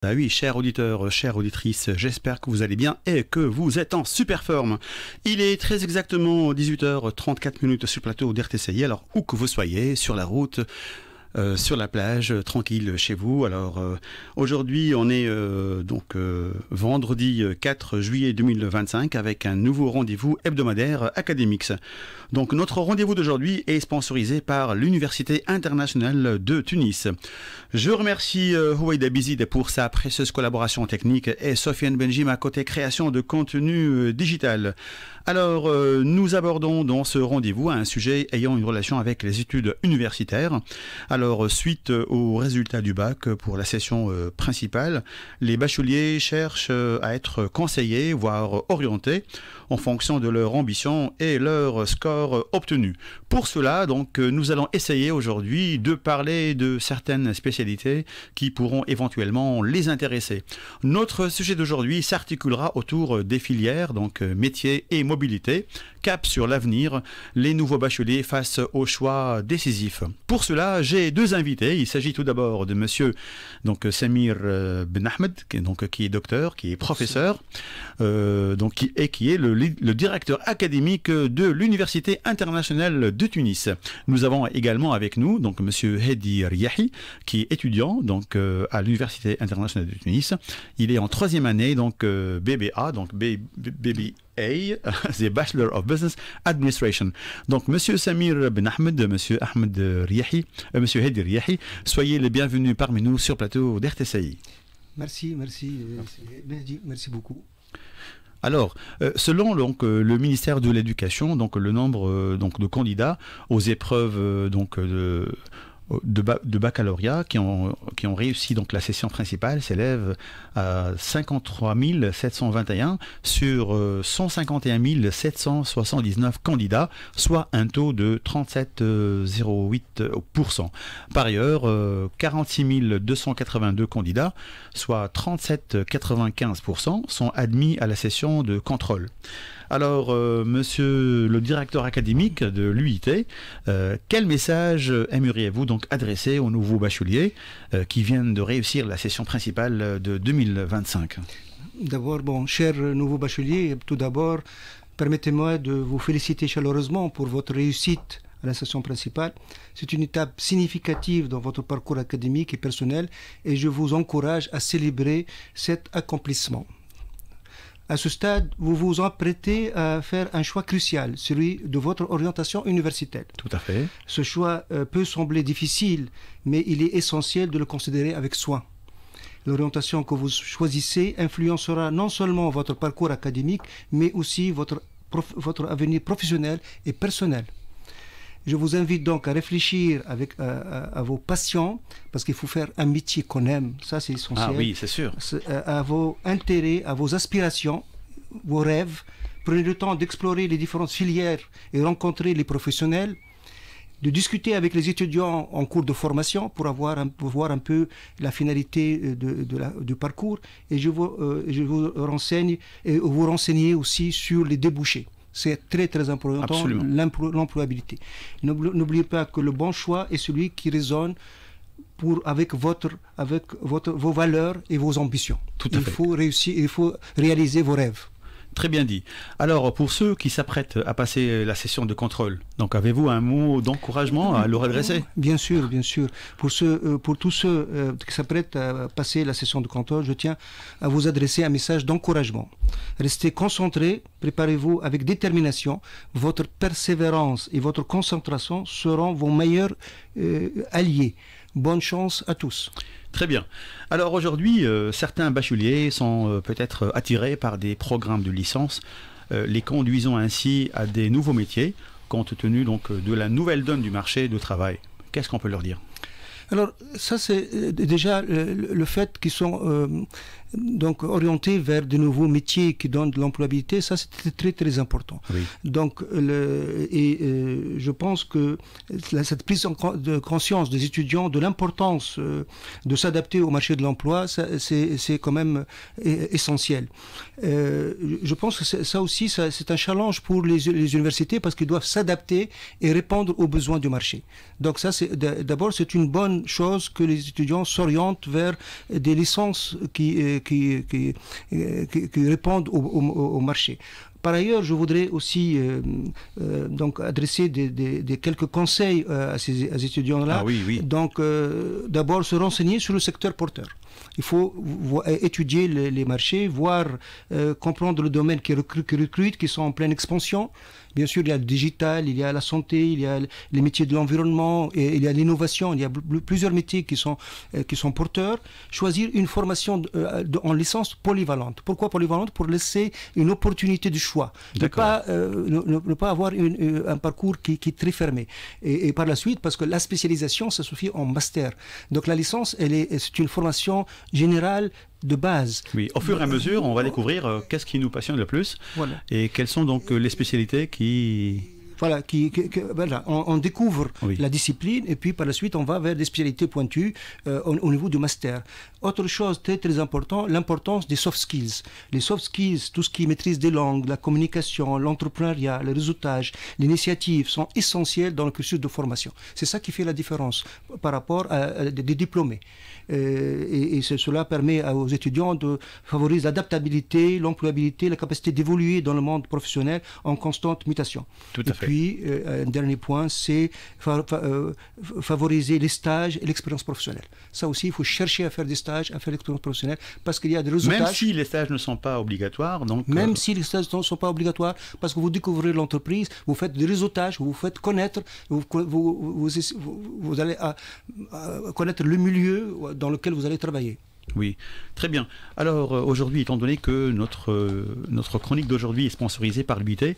Ah oui, chers auditeurs, chères auditrices, j'espère que vous allez bien et que vous êtes en super forme. Il est très exactement 18h34 sur le plateau d'RTCI, alors où que vous soyez, sur la route, sur la plage, tranquille chez vous. Alors aujourd'hui on est vendredi 4 juillet 2025 avec un nouveau rendez-vous hebdomadaire Academix. Donc notre rendez-vous d'aujourd'hui est sponsorisé par l'Université internationale de Tunis. Je remercie Houaïda Bizid pour sa précieuse collaboration technique et Sofiane Benjim à côté création de contenu digital. Alors nous abordons dans ce rendez-vous un sujet ayant une relation avec les études universitaires. Alors suite aux résultats du bac pour la session principale, les bacheliers cherchent à être conseillés, voire orientés en fonction de leur ambition et leur score obtenu. Pour cela, donc, nous allons essayer aujourd'hui de parler de certaines spécialités qui pourront éventuellement les intéresser. Notre sujet d'aujourd'hui s'articulera autour des filières, donc métiers et mobilité, cap sur l'avenir, les nouveaux bacheliers face au choix décisif. Pour cela, j'ai deux invités. Il s'agit tout d'abord de monsieur Samir Ben Ahmed, qui est docteur, qui est professeur, qui est le directeur académique de l'Université internationale de Tunis. Nous avons également avec nous monsieur Hedi Riahi, qui est étudiant à l'Université internationale de Tunis. Il est en troisième année, BBA, c'est Bachelor of Business Administration. Donc, Monsieur Samir Ben Ahmed, Monsieur Ahmed Riahi, Monsieur Hedi Riahi, soyez les bienvenus parmi nous sur le plateau d'RTCI. Merci merci beaucoup. Alors, selon le ministère de l'Éducation, le nombre de candidats aux épreuves de baccalauréat qui ont réussi la session principale s'élève à 53 721 sur 151 779 candidats, soit un taux de 37,08%. Par ailleurs, 46 282 candidats, soit 37,95%, sont admis à la session de contrôle. Alors, monsieur le directeur académique de l'UIT, quel message aimeriez-vous adresser aux nouveaux bacheliers qui viennent de réussir la session principale de 2025? D'abord, chers nouveaux bacheliers, tout d'abord, permettez-moi de vous féliciter chaleureusement pour votre réussite à la session principale. C'est une étape significative dans votre parcours académique et personnel et je vous encourage à célébrer cet accomplissement. À ce stade, vous vous apprêtez à faire un choix crucial, celui de votre orientation universitaire. Tout à fait. Ce choix peut sembler difficile, mais il est essentiel de le considérer avec soin. L'orientation que vous choisissez influencera non seulement votre parcours académique, mais aussi votre avenir professionnel et personnel. Je vous invite donc à réfléchir à vos passions, parce qu'il faut faire un métier qu'on aime, ça c'est essentiel. Ah oui, c'est sûr. À vos intérêts, à vos aspirations, vos rêves. Prenez le temps d'explorer les différentes filières et rencontrer les professionnels, de discuter avec les étudiants en cours de formation pour voir un peu la finalité du parcours. Et je vous renseigne et vous renseigner aussi sur les débouchés. C'est très important, l'employabilité. N'oubliez pas que le bon choix est celui qui résonne avec vos valeurs et vos ambitions. Tout à fait. Il faut réaliser vos rêves. Très bien dit. Alors, pour ceux qui s'apprêtent à passer la session de contrôle, avez-vous un mot d'encouragement à leur adresser? Bien sûr. Pour tous ceux qui s'apprêtent à passer la session de contrôle, je tiens à vous adresser un message d'encouragement. Restez concentrés, préparez-vous avec détermination. Votre persévérance et votre concentration seront vos meilleurs alliés. Bonne chance à tous. Très bien. Alors aujourd'hui, certains bacheliers sont peut-être attirés par des programmes de licence, les conduisant ainsi à des nouveaux métiers, compte tenu de la nouvelle donne du marché du travail. Qu'est-ce qu'on peut leur dire? Alors ça c'est déjà le fait qu'ils sont orientés vers de nouveaux métiers qui donnent de l'employabilité, ça c'est très important. Oui. Donc je pense que cette prise de conscience des étudiants de l'importance de s'adapter au marché de l'emploi, c'est quand même essentiel. Je pense que ça aussi c'est un challenge pour les universités parce qu'ils doivent s'adapter et répondre aux besoins du marché. Donc ça d'abord c'est une bonne bonne chose que les étudiants s'orientent vers des licences qui répondent au marché. Par ailleurs, je voudrais aussi donc adresser quelques conseils à ces étudiants-là. Ah oui, oui. Donc, d'abord, se renseigner sur le secteur porteur. Il faut étudier les marchés, voir, comprendre le domaine qui recrute, qui sont en pleine expansion. Bien sûr, il y a le digital, il y a la santé, il y a les métiers de l'environnement, et il y a l'innovation. Il y a plusieurs métiers qui sont porteurs. Choisir une formation en licence polyvalente. Pourquoi polyvalente? Pour laisser une opportunité de choix. Ne pas avoir un parcours qui est très fermé. Et par la suite, parce que la spécialisation, ça suffit en master. Donc la licence, c'est une formation générale de base. Oui, au fur et à mesure, on va découvrir qu'est-ce qui nous passionne le plus, voilà. Et quelles sont donc les spécialités qui... Voilà, voilà, on découvre la discipline et puis par la suite on va vers des spécialités pointues au niveau du master. Autre chose très très important, l'importance des soft skills. Les soft skills, tout ce qui maîtrise des langues, la communication, l'entrepreneuriat, le réseautage, l'initiative sont essentiels dans le cursus de formation. C'est ça qui fait la différence par rapport à des diplômés. Et cela permet aux étudiants de favoriser l'adaptabilité, l'employabilité, la capacité d'évoluer dans le monde professionnel en constante mutation. Tout à fait. Puis, un dernier point, c'est favoriser les stages et l'expérience professionnelle. Ça aussi, il faut chercher à faire des stages, à faire l'expérience professionnelle, parce qu'il y a des résultats. Même si les stages ne sont pas obligatoires, donc... Même si les stages ne sont pas obligatoires, parce que vous découvrez l'entreprise, vous faites des réseautages, vous vous faites connaître, vous allez connaître le milieu dans lequel vous allez travailler. Oui, très bien. Alors aujourd'hui, étant donné que notre chronique d'aujourd'hui est sponsorisée par l'UIT,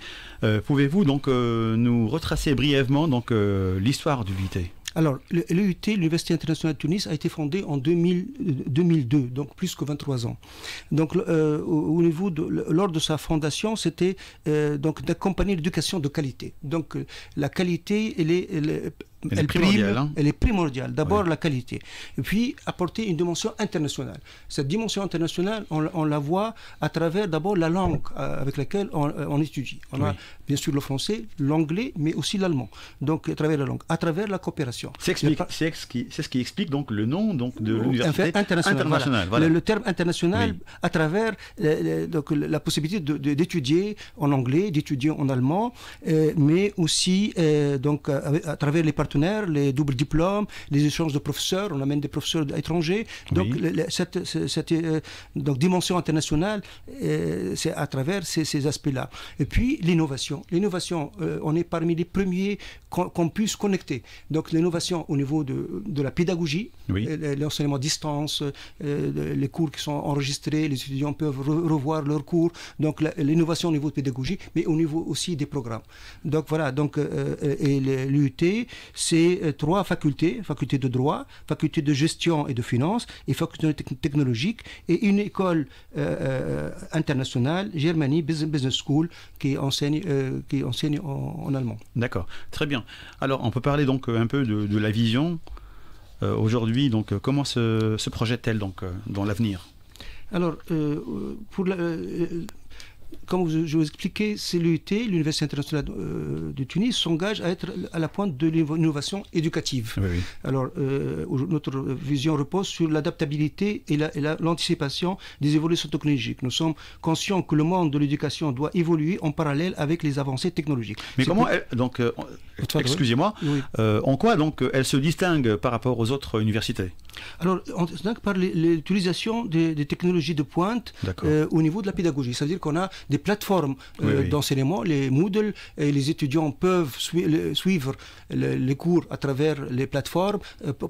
pouvez-vous donc nous retracer brièvement donc l'histoire de l'UIT? Alors, l'UIT, l'Université internationale de Tunis, a été fondée en 2002, donc plus que 23 ans. Donc, lors de sa fondation, c'était donc d'accompagner l'éducation de qualité. Donc, la qualité, elle est primordiale. D'abord, la qualité. Et puis, apporter une dimension internationale. Cette dimension internationale, on la voit à travers d'abord la langue avec laquelle on étudie. On a bien sûr le français, l'anglais, mais aussi l'allemand. Donc, à travers la langue, à travers la coopération. C'est ce qui explique donc le nom donc, de l'université internationale. Voilà. Le terme international, à travers donc, la possibilité d'étudier en anglais, d'étudier en allemand, mais aussi donc, à travers les partenaires, les doubles diplômes, les échanges de professeurs, on amène des professeurs étrangers. Donc, cette donc, dimension internationale, c'est à travers ces aspects-là. Et puis, l'innovation. L'innovation, on est parmi les premiers qu'on puisse connecter. Donc, l'innovation au niveau de la pédagogie, l'enseignement à distance, les cours qui sont enregistrés, les étudiants peuvent revoir leurs cours. Donc, l'innovation au niveau de pédagogie, mais au niveau aussi des programmes. Donc, voilà. Donc, et l'UT, c'est 3 facultés, faculté de droit, faculté de gestion et de finance, et faculté technologique, et une école internationale, Germany Business School, qui enseigne en allemand. D'accord, très bien. Alors, on peut parler donc un peu de la vision aujourd'hui. Donc, comment se projette-t-elle donc dans l'avenir? Alors, comme je vous expliquais, c'est l'UIT, l'Université internationale de Tunis, s'engage à être à la pointe de l'innovation éducative. Oui. Alors, notre vision repose sur l'adaptabilité et l'anticipation des évolutions technologiques. Nous sommes conscients que le monde de l'éducation doit évoluer en parallèle avec les avancées technologiques. Mais comment excusez-moi, en quoi donc elle se distingue par rapport aux autres universités? Alors, on se distingue par l'utilisation des technologies de pointe au niveau de la pédagogie. C'est-à-dire qu'on a des plateformes d'enseignement, les Moodle, et les étudiants peuvent suivre les cours à travers les plateformes,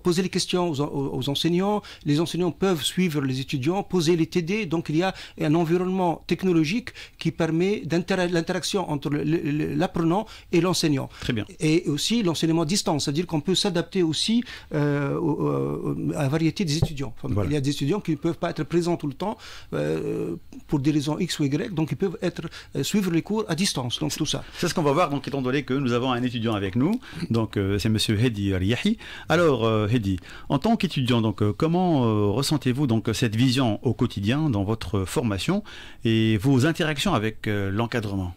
poser les questions aux enseignants, les enseignants peuvent suivre les étudiants, poser les TD, donc il y a un environnement technologique qui permet l'interaction entre l'apprenant et l'enseignant. Très bien. Et aussi l'enseignement à distance, c'est-à-dire qu'on peut s'adapter aussi à la variété des étudiants. Enfin, il y a des étudiants qui ne peuvent pas être présents tout le temps pour des raisons X ou Y, donc ils peuvent suivre les cours à distance, donc tout ça. C'est ce qu'on va voir, donc, étant donné que nous avons un étudiant avec nous, donc c'est monsieur Hedi Riahi. Alors, Hedi, en tant qu'étudiant, donc, comment ressentez-vous donc, cette vision au quotidien dans votre formation et vos interactions avec l'encadrement?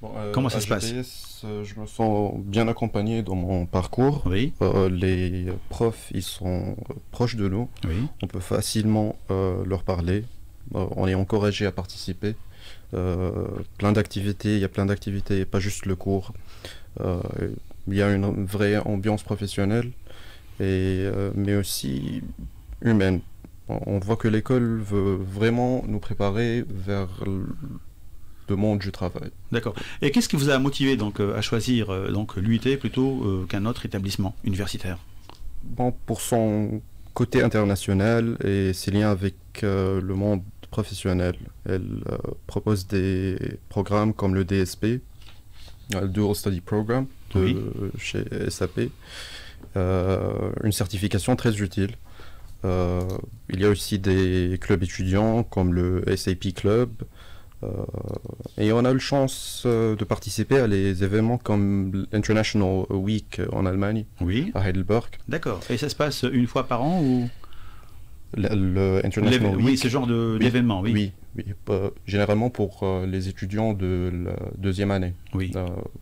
Bon, Comment ça à se passe? GPS, je me sens bien accompagné dans mon parcours. Oui, Les profs, ils sont proches de nous. oui, On peut facilement leur parler. On est encouragé à participer. Plein d'activités, il y a plein d'activités, pas juste le cours. Euh, il y a une vraie ambiance professionnelle, mais aussi humaine. On voit que l'école veut vraiment nous préparer vers le monde du travail. d'accord. Et qu'est-ce qui vous a motivé donc à choisir donc l'UIT plutôt qu'un autre établissement universitaire? Bon, pour son côté international et ses liens avec le monde professionnel, elle propose des programmes comme le DSP, le Dual Study Program Oui. chez SAP, une certification très utile. Il y a aussi des clubs étudiants comme le SAP Club, et on a eu la chance de participer à des événements comme l'International Week en Allemagne, Oui, à Heidelberg. d'accord. Et ça se passe une fois par an ou Le International oui, Week, ce genre oui, d'événement, oui. oui, oui, généralement pour les étudiants de la deuxième année. Oui.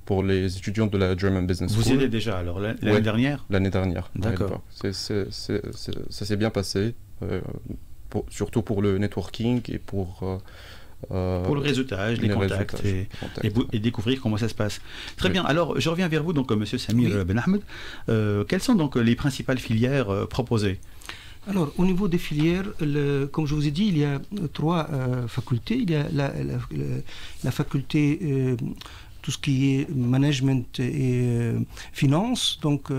Pour les étudiants de la German Business Vous y School, étiez déjà alors l'année Ouais. dernière? l'année dernière. à D'accord. Heidelberg. Ça s'est bien passé, surtout pour le networking et pour Pour le réseautage, les contacts réseautage, et découvrir comment ça se passe. Très bien. Alors, je reviens vers vous, donc, Monsieur Samir Oui. Ben Ahmed. Quelles sont donc les principales filières proposées? Alors, au niveau des filières, comme je vous ai dit, il y a trois facultés. Il y a la faculté, tout ce qui est management et finance, donc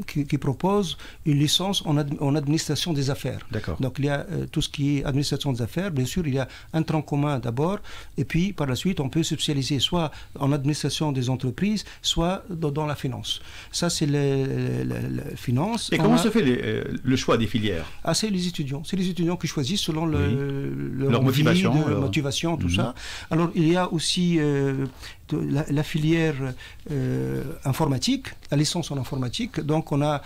qui propose une licence en administration des affaires. D'accord. Donc, il y a tout ce qui est administration des affaires. Bien sûr, il y a un tronc commun d'abord, et puis par la suite, on peut se spécialiser soit en administration des entreprises, soit dans la finance. Ça, c'est la finance. Et comment se fait le choix des filières? Ah, c'est les étudiants. C'est les étudiants qui choisissent selon leur Leur envie, motivation, leur motivation, tout ça. Alors, il y a aussi la filière informatique, la licence en informatique. Donc, on a,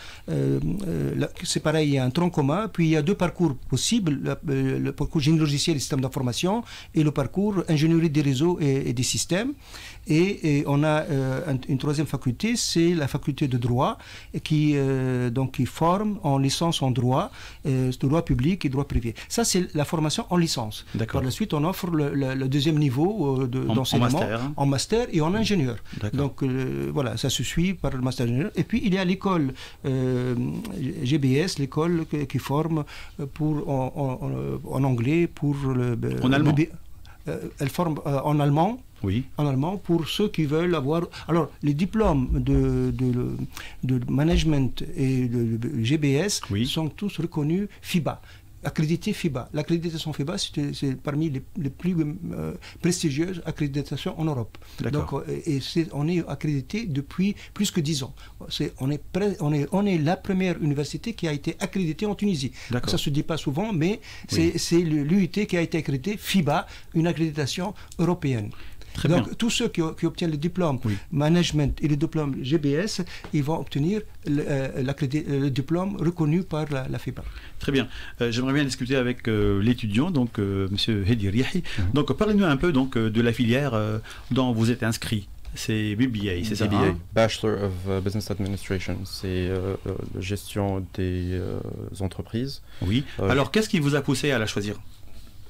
c'est pareil, il y a un tronc commun, puis il y a deux parcours possibles, le parcours génie logiciel et système d'information et le parcours ingénierie des réseaux et des systèmes. Et on a une troisième faculté, c'est la faculté de droit, qui forme en licence en droit, droit public et droit privé. Ça, c'est la formation en licence. D'accord. Par la suite, on offre le deuxième niveau d'enseignement en master et en ingénieur. D'accord. Donc voilà, ça se suit par le master ingénieur. Et puis, il y a l'école GBS, l'école qui forme en anglais pour En allemand. elle forme en allemand. Oui. En allemand, pour ceux qui veulent avoir... Alors, les diplômes de management et de GBS Oui. sont tous reconnus FIBA, accrédités FIBA. L'accréditation FIBA, c'est parmi les plus prestigieuses accréditations en Europe. D'accord. Donc, on est accrédité depuis plus que 10 ans. On est la première université qui a été accréditée en Tunisie. D'accord. Ça ne se dit pas souvent, mais Oui. c'est l'UIT qui a été accrédité FIBA, une accréditation européenne. Très Donc, bien. tous ceux qui obtiennent le diplôme Oui. management et le diplôme GBS, ils vont obtenir le diplôme reconnu par la FIBA. Très bien. J'aimerais bien discuter avec l'étudiant, donc Monsieur Hedi Riahi. Donc, parlez-nous un peu donc de la filière dont vous êtes inscrit. C'est BBA, c'est ça? BBA, Hein? Bachelor of Business Administration, c'est la gestion des entreprises. Oui. Alors, qu'est-ce qui vous a poussé à la choisir?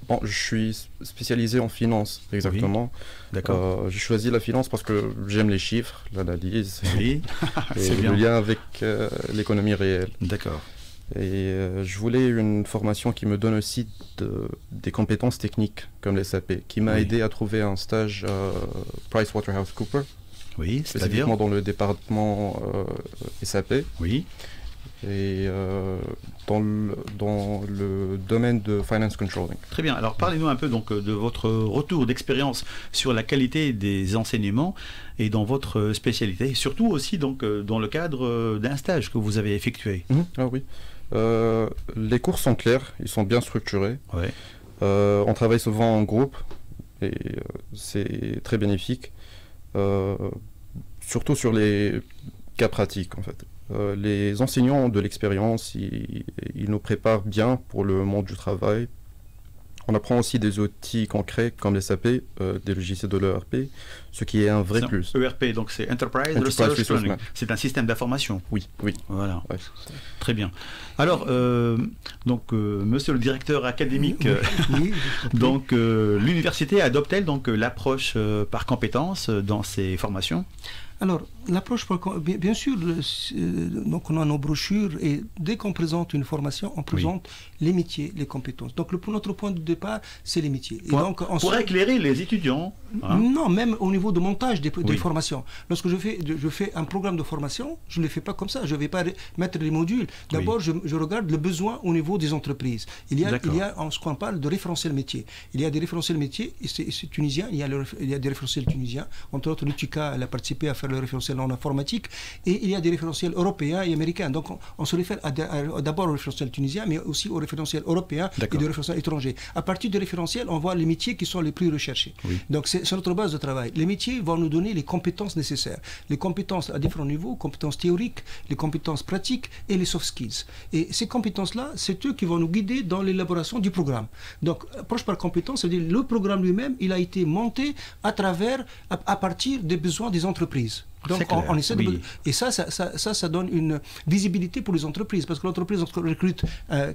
Bon, je suis spécialisé en finance, exactement. D'accord. J'ai choisi la finance parce que j'aime les chiffres, l'analyse, Oui. et C'est bien. le lien avec l'économie réelle. D'accord. Et je voulais une formation qui me donne aussi des compétences techniques, comme les SAP, qui m'a Oui. aidé à trouver un stage à PricewaterhouseCoopers, Oui, c'est-à-dire? spécifiquement dans le département SAP. Oui. Et dans le domaine de finance controlling. Très bien. Alors, parlez-nous un peu donc de votre retour d'expérience sur la qualité des enseignements et dans votre spécialité, et surtout aussi donc dans le cadre d'un stage que vous avez effectué. Ah oui. Les cours sont clairs, ils sont bien structurés. Ouais. On travaille souvent en groupe et c'est très bénéfique. Surtout sur les cas pratiques en fait. Les enseignants ont de l'expérience, ils nous préparent bien pour le monde du travail. On apprend aussi des outils concrets comme SAP, des logiciels de l'ERP, ce qui est un vrai plus. ERP, donc c'est Enterprise Resource Planning. C'est un système d'information. Oui, oui. Voilà. Ouais. Très bien. Alors, monsieur le directeur académique, donc l'université adopte-t-elle donc l'approche par compétences dans ses formations? Alors, l'approche, bien sûr, donc on a nos brochures et dès qu'on présente une formation, on présente les métiers, les compétences. Donc, notre point de départ, c'est les métiers. Et donc, pour éclairer les étudiants. Hein? Non, même au niveau de montage des formations. Lorsque je fais un programme de formation, je ne le fais pas comme ça. Je ne vais pas mettre les modules. D'abord, je regarde le besoin au niveau des entreprises. Il y a ce qu'on parle de référentiel métier. Il y a des référentiels métiers, et c'est tunisien, il y a des référentiels tunisiens. Entre autres, l'UTICA, elle a participé à faire le référentiel en informatique, et il y a des référentiels européens et américains. Donc on se réfère d'abord au référentiel tunisien, mais aussi au référentiel européen et au référentiel étranger. À partir du référentiel, on voit les métiers qui sont les plus recherchés. Donc c'est notre base de travail. Les métiers vont nous donner les compétences nécessaires. Les compétences à différents niveaux, compétences théoriques, les compétences pratiques et les soft skills. Et ces compétences-là, c'est eux qui vont nous guider dans l'élaboration du programme. Donc approche par compétence, c'est-à-dire le programme lui-même, il a été monté à partir des besoins des entreprises. Donc on essaie et ça donne une visibilité pour les entreprises, parce que l'entreprise recrute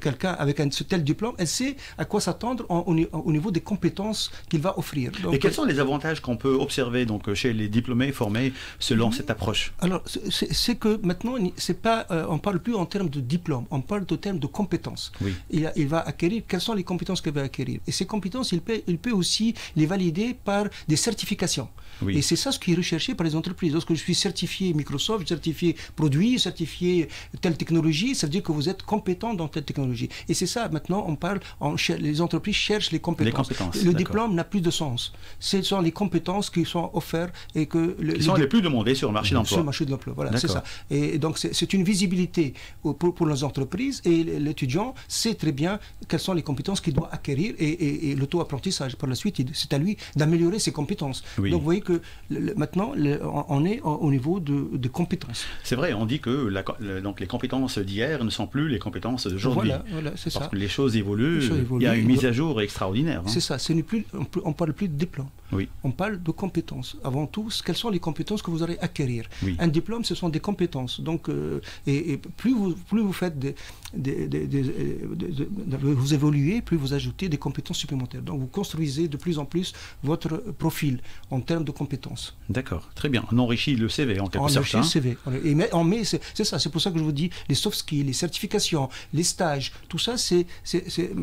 quelqu'un avec un tel diplôme, elle sait à quoi s'attendre au niveau des compétences qu'il va offrir. Donc, et quels sont les avantages qu'on peut observer donc chez les diplômés formés selon cette approche? Alors c'est que maintenant c'est pas on parle plus en termes de diplôme, on parle de termes de compétences. Il va acquérir, quelles sont les compétences qu'il va acquérir, et ces compétences il peut aussi les valider par des certifications. Et c'est ça ce qui est recherché par les entreprises. Lorsque je suis certifié Microsoft, certifié produit, certifié telle technologie, ça veut dire que vous êtes compétent dans telle technologie. Et c'est ça, maintenant, les entreprises cherchent les compétences. Le diplôme n'a plus de sens. Ce sont les compétences qui sont offertes et que... Qui sont les plus demandées sur le marché d'emploi. Sur le marché de l'emploi, voilà, c'est ça. Et donc, c'est une visibilité pour les entreprises, et l'étudiant sait très bien quelles sont les compétences qu'il doit acquérir, et l'auto-apprentissage, par la suite, c'est à lui d'améliorer ses compétences. Donc, vous voyez que maintenant, on est au niveau de compétences. C'est vrai, on dit que donc les compétences d'hier ne sont plus les compétences d'aujourd'hui. Voilà, c'est ça. Parce que les choses évoluent, il y a une mise à jour extraordinaire. Hein. C'est ça, on ne parle plus de diplôme. On parle de compétences. Avant tout, quelles sont les compétences que vous allez acquérir? Un diplôme, ce sont des compétences. Donc, et plus vous faites vous évoluez, plus vous ajoutez des compétences supplémentaires. Donc, vous construisez de plus en plus votre profil en termes de compétences. D'accord, très bien. On enrichit le CV en quelque sorte. On enrichit le CV. C'est ça, c'est pour ça que je vous dis, les soft skills, les certifications, les stages, tout ça, c'est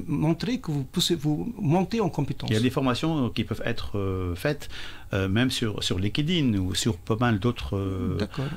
montrer que vous montez en compétences. Il y a des formations qui peuvent être faites même sur LinkedIn ou sur pas mal d'autres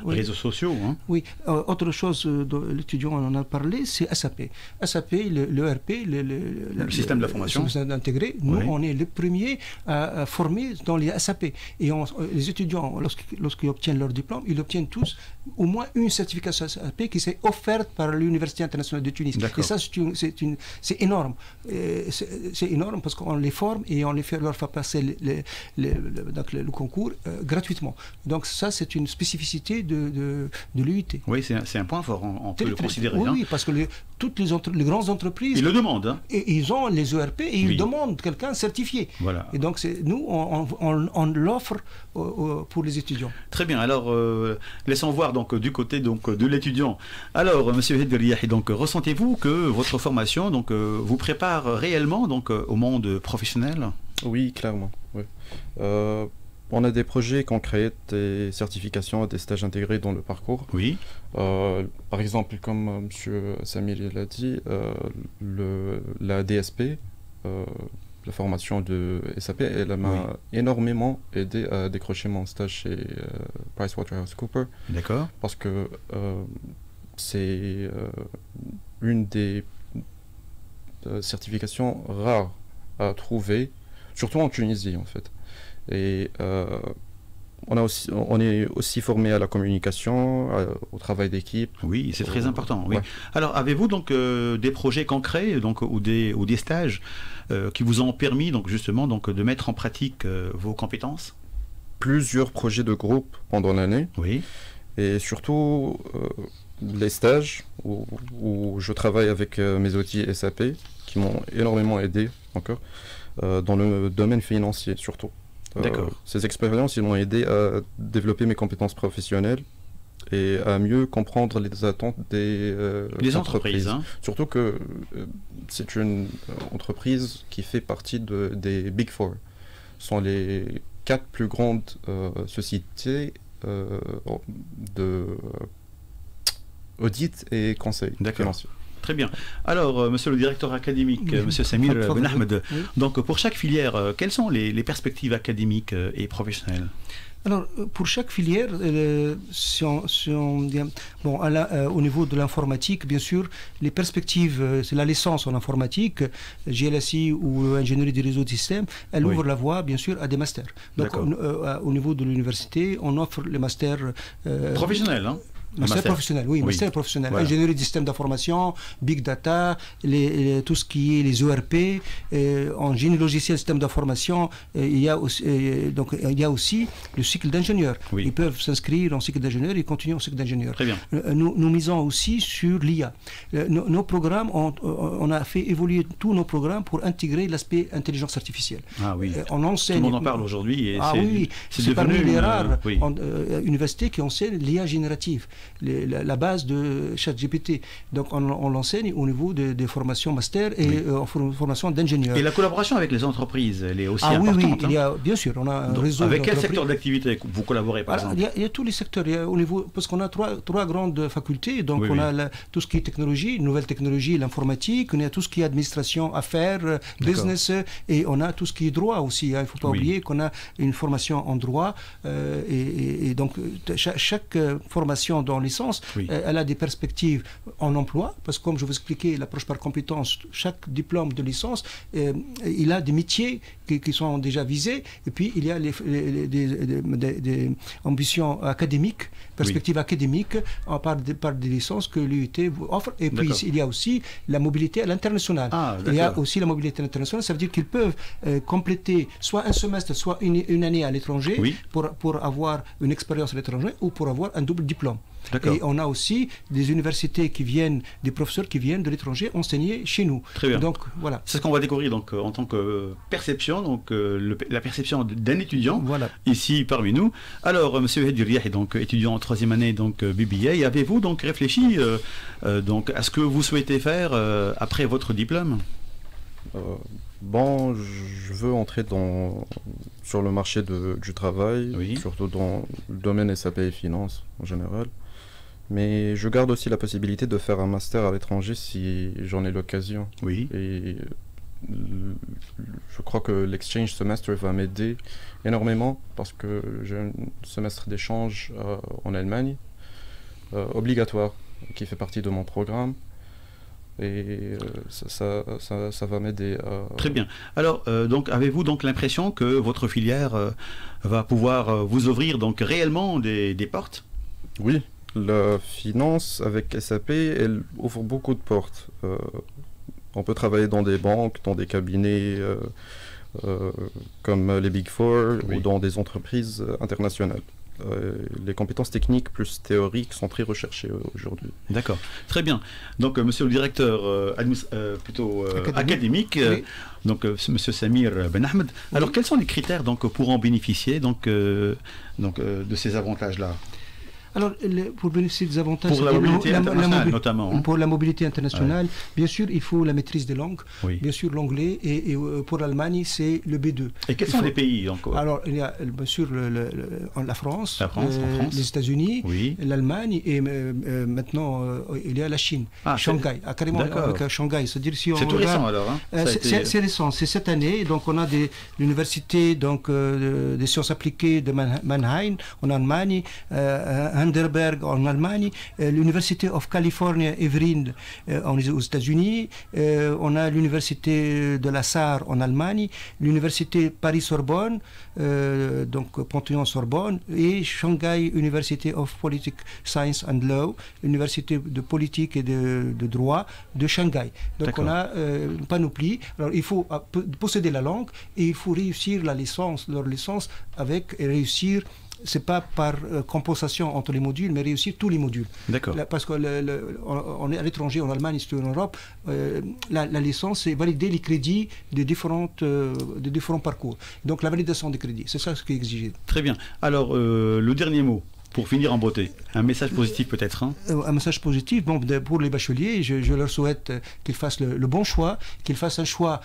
réseaux sociaux. Hein. Oui, autre chose, l'étudiant en a parlé, c'est SAP. SAP, l'ERP, le système de la formation. Le système intégré, nous, on est les premiers à former dans les SAP. Et les étudiants, lorsqu'ils obtiennent leur diplôme, ils obtiennent tous au moins une certification SAP qui s'est offerte par l'Université internationale de Tunis. Et ça, c'est énorme. C'est énorme parce qu'on les forme et on leur fait passer le concours gratuitement. Donc ça, c'est une spécificité de l'UIT. Oui, c'est un point fort, on peut le considérer. Oui, parce que toutes les grandes entreprises... Ils le demandent. Hein. Et ils ont les ERP et ils demandent quelqu'un certifié. Voilà. Et donc, nous, on l'offre pour les étudiants. Très bien. Alors, laissons voir donc, du côté de l'étudiant. Alors, M. Hedriyahi, donc, ressentez-vous que votre formation vous prépare réellement au monde professionnel? Oui, clairement. Oui. On a des projets concrets, des certifications, des stages intégrés dans le parcours. Oui. Par exemple, comme M. Samir l'a dit, la DSP, la formation de SAP, elle m'a énormément aidé à décrocher mon stage chez PricewaterhouseCoopers. D'accord. Parce que c'est une des certifications rares à trouver, surtout en Tunisie en fait. Et on est aussi formé à la communication, au travail d'équipe. Oui, c'est très important. Oui. Ouais. Alors, avez-vous donc des projets concrets ou des stages qui vous ont permis justement de mettre en pratique vos compétences? Plusieurs projets de groupe pendant l'année. Oui. Et surtout les stages où je travaille avec mes outils SAP qui m'ont énormément aidé encore, dans le domaine financier surtout. Ces expériences m'ont aidé à développer mes compétences professionnelles et à mieux comprendre les attentes des entreprises. Hein. Surtout que c'est une entreprise qui fait partie des Big Four. Ce sont les 4 plus grandes sociétés d'audit et conseil financier. Très bien. Alors, monsieur le directeur académique, monsieur Samir Ben Ahmed, donc pour chaque filière, quelles sont les perspectives académiques et professionnelles? Alors, pour chaque filière, au niveau de l'informatique, bien sûr, les perspectives, c'est la licence en informatique, GLSI ou ingénierie des réseaux de systèmes, elle ouvre la voie, bien sûr, à des masters. Donc, au niveau de l'université, on offre les masters... professionnels, hein? Master professionnel, oui, master professionnel. Voilà. Ingénierie du système d'information, big data, tout ce qui est les ERP, en génie logiciel, système d'information, il y a aussi le cycle d'ingénieur. Oui. Ils peuvent s'inscrire en cycle d'ingénieur et continuer en cycle d'ingénieur. Très bien. Nous misons aussi sur l'IA. Nos programmes, on a fait évoluer tous nos programmes pour intégrer l'aspect intelligence artificielle. Ah oui. On enseigne. Tout le monde en parle aujourd'hui. C'est parmi les rares universités qui enseignent l'IA générative. La base de ChatGPT. Donc on l'enseigne au niveau des formations master et en formation d'ingénieur. Et la collaboration avec les entreprises, elle est aussi importante. Oui, il y a, bien sûr, on a un réseau. Avec quel secteur d'activité vous collaborez par exemple? Il y a tous les secteurs. Il y a, au niveau, parce qu'on a trois grandes facultés. Donc on a tout ce qui est technologie, nouvelle technologie, l'informatique. On a tout ce qui est administration, affaires, business, et on a tout ce qui est droit aussi. Il ne faut pas oublier qu'on a une formation en droit. Et donc chaque formation dans licence, elle a des perspectives en emploi, parce que comme je vous expliquais, l'approche par compétence, chaque diplôme de licence, il a des métiers qui sont déjà visés, et puis il y a des ambitions académiques, perspectives académiques par des licences que l'UIT offre, et puis il y a aussi la mobilité à l'international. Il y a aussi la mobilité internationale, ça veut dire qu'ils peuvent compléter soit un semestre, soit une année à l'étranger pour avoir une expérience à l'étranger ou pour avoir un double diplôme. Et on a aussi des universités qui viennent, des professeurs qui viennent de l'étranger enseigner chez nous. Très bien. Donc voilà. C'est ce qu'on va découvrir donc en tant que perception, donc la perception d'un étudiant ici parmi nous. Alors, monsieur Hedi Riah est donc étudiant en 3e année donc BBA. Avez-vous donc réfléchi donc à ce que vous souhaitez faire après votre diplôme? Bon, je veux entrer sur le marché du travail, surtout dans le domaine SAP et finance en général. Mais je garde aussi la possibilité de faire un master à l'étranger si j'en ai l'occasion. Et je crois que l'exchange semester va m'aider énormément parce que j'ai un semestre d'échange en Allemagne, obligatoire, qui fait partie de mon programme. Et ça va m'aider à... Très bien. Alors, donc, avez-vous donc l'impression que votre filière va pouvoir vous ouvrir donc réellement des portes? Oui. La finance avec SAP, elle ouvre beaucoup de portes. On peut travailler dans des banques, dans des cabinets comme les Big Four ou dans des entreprises internationales. Les compétences techniques plus théoriques sont très recherchées aujourd'hui. D'accord, très bien. Donc, monsieur le directeur académique, donc monsieur Samir Ben Ahmed. Alors, quels sont les critères donc pour en bénéficier donc de ces avantages-là? Alors, pour bénéficier des avantages... Pour la mobilité internationale, notamment. Pour la mobilité internationale, bien sûr, il faut la maîtrise des langues. Bien sûr, l'anglais. Et pour l'Allemagne, c'est le B2. Et quels sont les pays encore? Alors, il y a bien sûr la France, les États-Unis, l'Allemagne, et maintenant, il y a la Chine, Shanghai. Carrément, avec Shanghai. C'est tout récent, alors, hein? C'est récent, c'est cette année. Donc, on a l'université des sciences appliquées de Mannheim, en Allemagne, Heidelberg en Allemagne, l'University of California, Everine aux États-Unis, on a l'Université de la Sarre en Allemagne, l'Université Paris-Sorbonne, donc Panthéon-Sorbonne, et Shanghai University of Politics Science and Law, l'Université de politique et de droit de Shanghai. Donc on a une panoplie. Alors il faut posséder la langue et il faut réussir leur licence et réussir c'est pas par compensation entre les modules, mais réussir tous les modules. D'accord. Parce qu'on est à l'étranger, en Allemagne, et en Europe, la licence, c'est valider les crédits des différents parcours. Donc la validation des crédits, c'est ça ce qui est exigé. Très bien. Alors, le dernier mot, pour finir en beauté, un message positif peut-être, hein? Un message positif, bon, pour les bacheliers, je leur souhaite qu'ils fassent le bon choix, qu'ils fassent un choix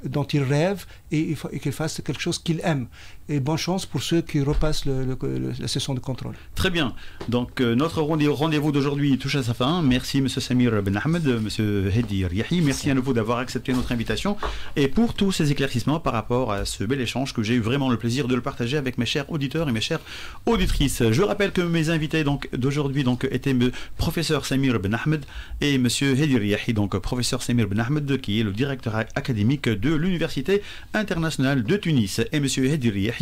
dont ils rêvent et qu'ils fassent quelque chose qu'ils aiment. Et bonne chance pour ceux qui repassent la session de contrôle. Très bien. Donc notre rendez-vous d'aujourd'hui touche à sa fin. Merci M. Samir Ben Ahmed, M. Hedi Riahi. Merci à nouveau d'avoir accepté notre invitation et pour tous ces éclaircissements par rapport à ce bel échange que j'ai eu vraiment le plaisir de le partager avec mes chers auditeurs et mes chères auditrices. Je rappelle que mes invités d'aujourd'hui étaient le professeur Samir Ben Ahmed et M. Hedi Riahi, donc professeur Samir Ben Ahmed qui est le directeur académique de l'Université internationale de Tunis, et M. Hedi Riahi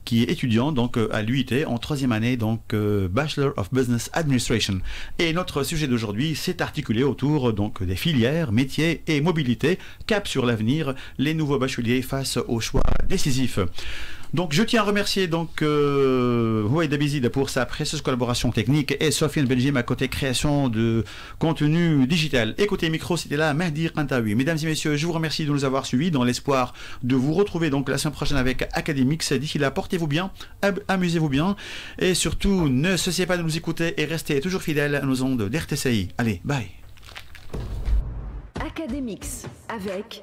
qui est étudiant à l'UIT en 3e année, Bachelor of Business Administration. Et notre sujet d'aujourd'hui s'est articulé autour des filières, métiers et mobilité, cap sur l'avenir, les nouveaux bacheliers face aux choix décisifs. Donc je tiens à remercier Houaïd Abizid pour sa précieuse collaboration technique et Sofiane Benjim à côté création de contenu digital. Écoutez micro, c'était là Mahdi Kantaoui. Mesdames et messieurs, je vous remercie de nous avoir suivis dans l'espoir de vous retrouver la semaine prochaine avec Academix. D'ici là, portez-vous bien, amusez-vous bien et surtout ne cessez pas de nous écouter et restez toujours fidèles à nos ondes d'RTCI. Allez, bye. Academix avec